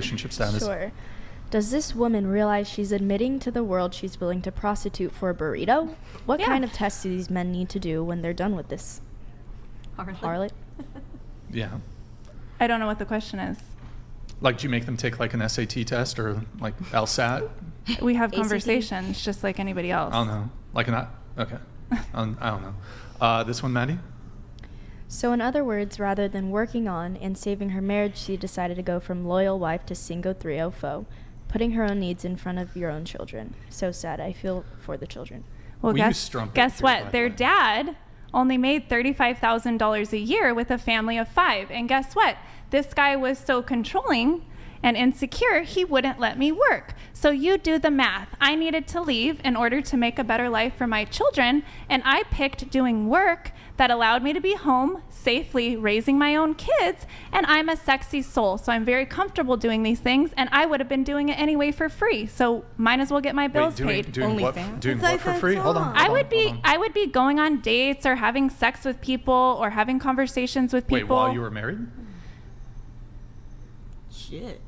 relationship status. Sure. Does this woman realize she's admitting to the world she's willing to prostitute for a burrito? What kind of tests do these men need to do when they're done with this harlot? Yeah. I don't know what the question is. Like, do you make them take like an SAT test or like LSAT? We have ACT? conversations just like anybody else. I don't know. Like okay. I don't know. This one, Maddie? So in other words, rather than working on and saving her marriage, she decided to go from loyal wife to single 3-0 foe, putting her own needs in front of your own children. So sad. I feel for the children. Well, guess what? Their dad only made $35,000 a year with a family of 5. And guess what? This guy was so controlling and insecure, he wouldn't let me work. So you do the math. I needed to leave in order to make a better life for my children, and I picked doing work that allowed me to be home safely raising my own kids, and I'm a sexy soul, so I'm very comfortable doing these things, and I would have been doing it anyway for free, so might as well get my bills paid. Doing what for free? Hold on. I would be going on dates or having sex with people or having conversations with people. Wait, while you were married? Shit.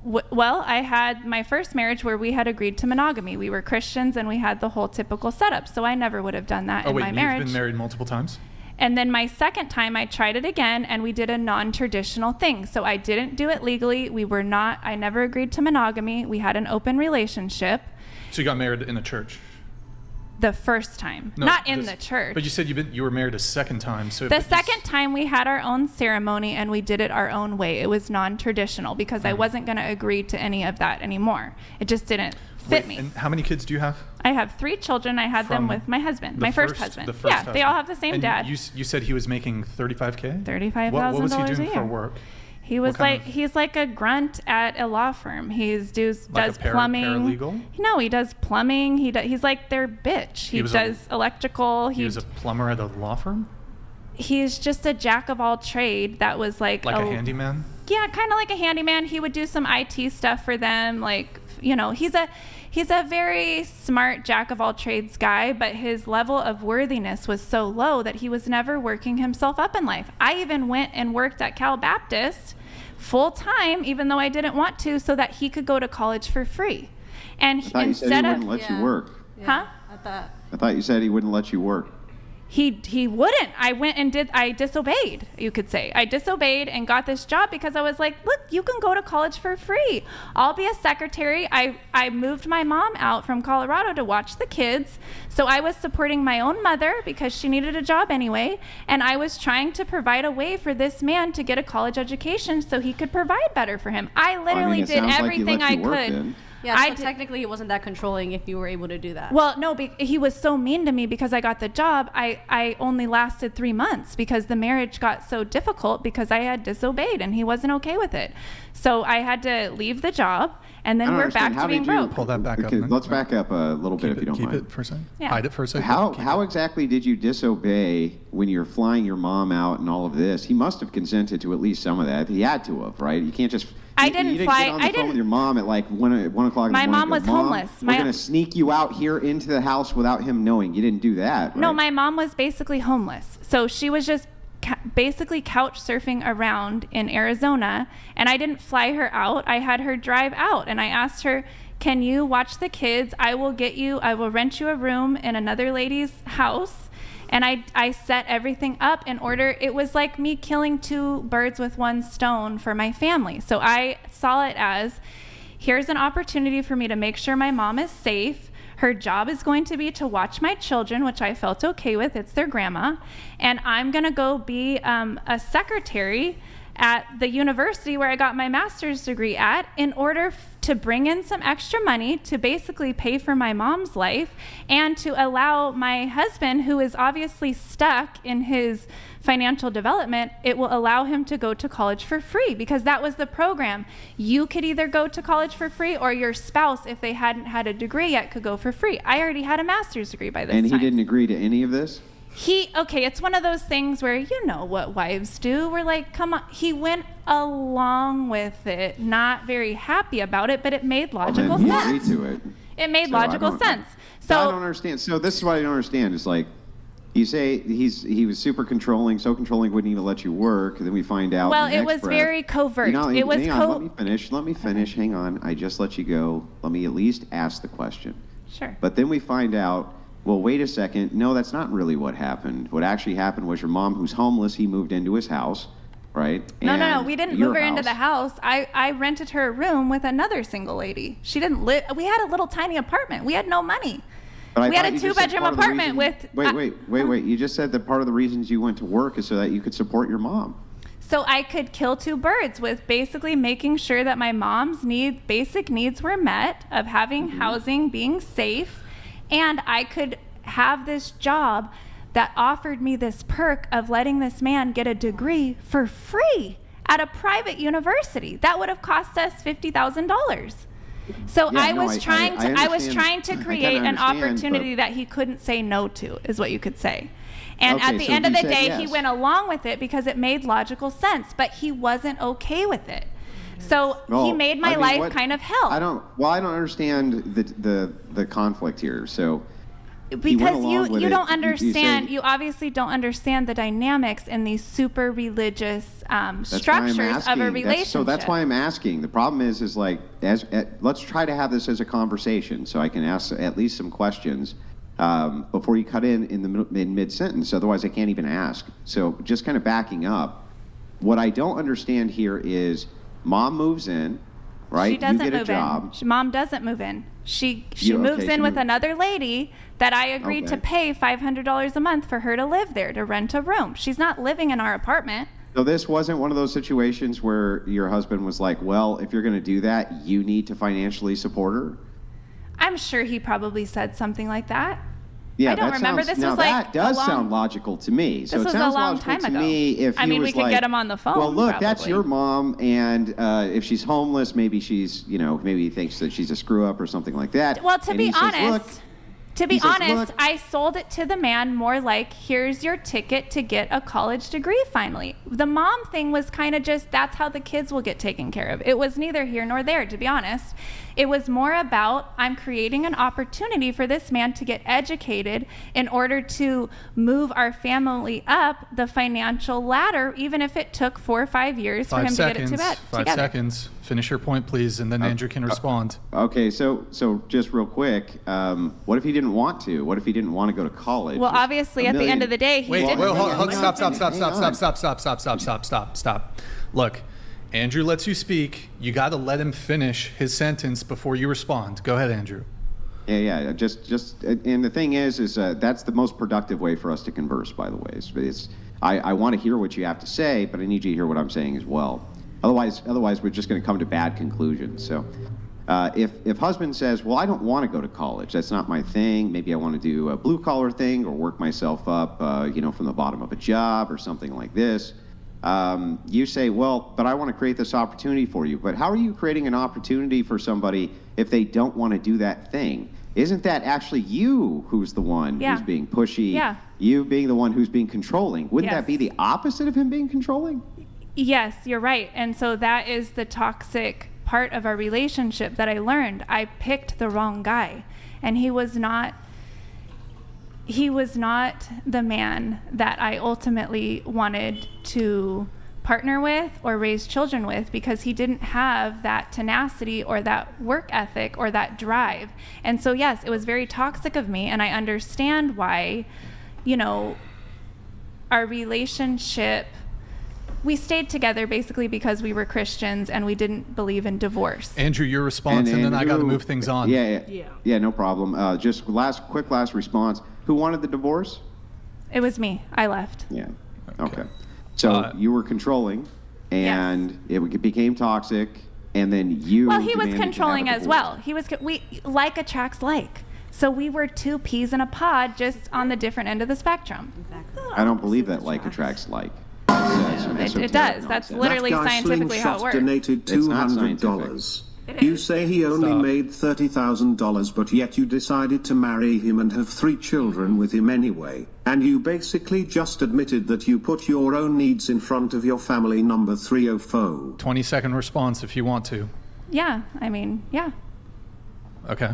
Well, I had my first marriage where we had agreed to monogamy. We were Christians and we had the whole typical setup. So I never would have done that in my marriage. You've been married multiple times? And then my second time, I tried it again and we did a non-traditional thing. So I didn't do it legally. I never agreed to monogamy. We had an open relationship. So you got married in a church? The first time, not in the church. But you said you were married a second time. So the second time we had our own ceremony and we did it our own way. It was non-traditional because I wasn't going to agree to any of that anymore. It just didn't fit me. And how many kids do you have? I have 3 children. I had them with my husband, my first husband. Yeah, they all have the same dad. You said he was making $35K? $35,000 What was he a doing year. for work? He's like a grunt at a law firm. Does plumbing. Paralegal? No, he does plumbing. He's like their bitch. He does electrical. He was a plumber at a law firm? He's just a jack of all trade. That was like a handyman? Yeah, kind of like a handyman. He would do some IT stuff for them. Like, he's a very smart jack of all trades guy, but his level of worthiness was so low that he was never working himself up in life. I even went and worked at Cal Baptist full time, even though I didn't want to, so that he could go to college for free. And I thought you said he wouldn't let you work. Huh? I thought you said he wouldn't let you work. He wouldn't. I disobeyed, you could say. I disobeyed and got this job because I was like, look, you can go to college for free. I'll be a secretary. I moved my mom out from Colorado to watch the kids. So I was supporting my own mother because she needed a job anyway. And I was trying to provide a way for this man to get a college education so he could provide better for him. I literally did everything I could. Yeah, so technically he wasn't that controlling if you were able to do that. Well, no, he was so mean to me because I got the job. I only lasted 3 months because the marriage got so difficult because I had disobeyed and he wasn't okay with it. So I had to leave the job and then we're back to being broke. Pull that back up. Let's back up a little bit if you don't mind. Keep it for a second. Yeah. Hide it for a second. How exactly did you disobey when you're flying your mom out and all of this? He must have consented to at least some of that. He had to have, right? You can't just... I didn't fly. Get on the phone with your mom at like 1 o'clock in the morning. My mom was homeless. We're going to sneak you out here into the house without him knowing. You didn't do that, right? No, my mom was basically homeless. So she was just basically couch surfing around in Arizona, and I didn't fly her out. I had her drive out, and I asked her, can you watch the kids? I will rent you a room in another lady's house. And I set everything up in order. It was like me killing 2 birds with 1 stone for my family. So I saw it as, here's an opportunity for me to make sure my mom is safe. Her job is going to be to watch my children, which I felt okay with. It's their grandma. And I'm going to go be a secretary at the university where I got my master's degree at in order to bring in some extra money to basically pay for my mom's life and to allow my husband, who is obviously stuck in his financial development, it will allow him to go to college for free because that was the program. You could either go to college for free or your spouse, if they hadn't had a degree yet, could go for free. I already had a master's degree by this time. And he didn't agree to any of this? It's one of those things where you know what wives do. We're like, come on. He went along with it, not very happy about it, but it made logical sense. Agreed to it. It made logical sense. So I don't understand. So this is what I don't understand. It's like, You say he was super controlling, so controlling wouldn't even let you work. And then we find out. Well, in the it next was breath, very covert. You know, It was hang on, let me finish. Let me finish. Hang on. I just let you go. Let me at least ask the question. Sure. But then we find out, well, wait a second. No, that's not really what happened. What actually happened was your mom, who's homeless, he moved into his house, right? No. We didn't move her into the house. I rented her a room with another single lady. She didn't live. We had a little tiny apartment. We had no money. We had a 2-bedroom apartment with. Wait. You just said that part of the reasons you went to work is so that you could support your mom. So I could kill two birds with basically making sure that my mom's basic needs were met, of having housing, being safe, and I could have this job that offered me this perk of letting this man get a degree for free at a private university. That would have cost us $50,000. So Yeah, I no, was I trying to understand. create an opportunity that he couldn't say no to, is what you could say. And at the end of the day, he went along with it because it made logical sense, but he wasn't okay with it. So he made my life kind of hell. I don't understand the conflict here. So because you don't understand, you obviously don't understand the dynamics in these super religious structures of a relationship. So that's why I'm asking. The problem is like, let's try to have this as a conversation so I can ask at least some questions before you cut in mid-sentence. Otherwise, I can't even ask. So just kind of backing up, what I don't understand here is mom moves in, right? She doesn't you get move a job. in. Mom doesn't move in. She moves in with another lady that I agreed to pay $500 a month for her to live there, to rent a room. She's not living in our apartment. So this wasn't one of those situations where your husband was like, well, if you're going to do that, you need to financially support her? I'm sure he probably said something like that. Yeah, I don't remember. This was like that does sound logical to me. So this was it sounds a long logical time to ago. me if I he mean, was we could like, get him on the phone. well, look, probably. that's your mom, and if she's homeless, maybe she's, maybe he thinks that she's a screw up or something like that. Well, to And be he says, honest, "Look," To be He says, honest, "Look." I sold it to the man more like, here's your ticket to get a college degree finally. The mom thing was kind of just, that's how the kids will get taken care of. It was neither here nor there, to be honest. It was more about, I'm creating an opportunity for this man to get educated in order to move our family up the financial ladder, even if it took 4 or 5 years for him to get it to bed. 5 seconds. Finish your point, please, and then Andrew can respond. Okay, so just real quick, what if he didn't want to? What if he didn't want to go to college? Well, obviously, at the end of the day, he didn't. Stop. Look, Andrew lets you speak. You got to let him finish his sentence before you respond. Go ahead, Andrew. Yeah. Just, and the thing is that's the most productive way for us to converse. By the way, I want to hear what you have to say, but I need you to hear what I'm saying as well. Otherwise, we're just going to come to bad conclusions. So, if husband says, "Well, I don't want to go to college. That's not my thing. Maybe I want to do a blue collar thing or work myself up, from the bottom of a job or something like this." You say, "Well, but I want to create this opportunity for you." But how are you creating an opportunity for somebody if they don't want to do that thing? Isn't that actually you who's the one who's being pushy? Yeah. You being the one who's being controlling. Wouldn't Yes. that be the opposite of him being controlling? Yes, you're right. And so that is the toxic part of our relationship that I learned. I picked the wrong guy, and he was not the man that I ultimately wanted to partner with or raise children with, because he didn't have that tenacity or that work ethic or that drive. And so yes, it was very toxic of me, and I understand why, our relationship, we stayed together basically because we were Christians and we didn't believe in divorce. Andrew, your response, and then I got to move things on. Yeah, no problem. Just quick last response. Who wanted the divorce? It was me. I left. Yeah. Okay. So you were controlling, and it became toxic, and then you. Well, he was demanded to controlling have a as divorce. well. We like attracts like. So we were two peas in a pod, just on the different end of the spectrum. Exactly. I don't believe that like attracts like. It does. That's literally That guy scientifically how it Slingshot works. donated It's not $200. You say he only made $30,000, but yet you decided to marry him and have 3 children with him anyway. And you basically just admitted that you put your own needs in front of your family number 304. 20-second response if you want to. Yeah, I mean, yeah. Okay.